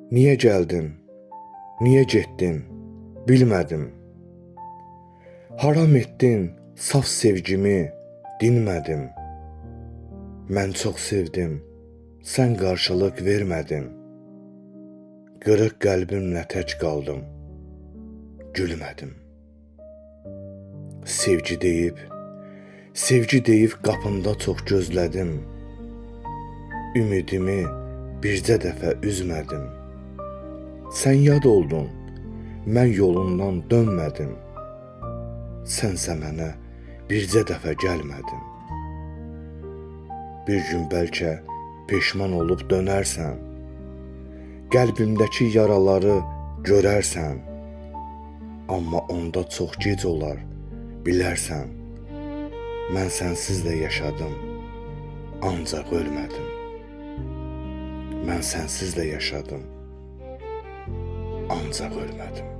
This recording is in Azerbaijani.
Niyə gəldin? Niyə getdin? Bilmədim. Haram etdin saf sevgimi, dinmədim. Mən çox sevdim, sən qarşılıq vermədin. Qırıq qəlbimlə tək qaldım, gülmədim. Sevgi deyib qapında çox gözlədim. Ümidimi bircə dəfə üzmədim. Sən yad oldun, mən yolundan dönmədim. Sənsə mənə bircə dəfə gəlmədin. Bir gün bəlkə peşman olub dönərsən, qəlbimdəki yaraları görərsən. Amma onda çox gec olar, bilərsən. Mən sənsiz də yaşadım, ancaq ölmədim. Mən sənsiz də yaşadım, ancaq ölmədim.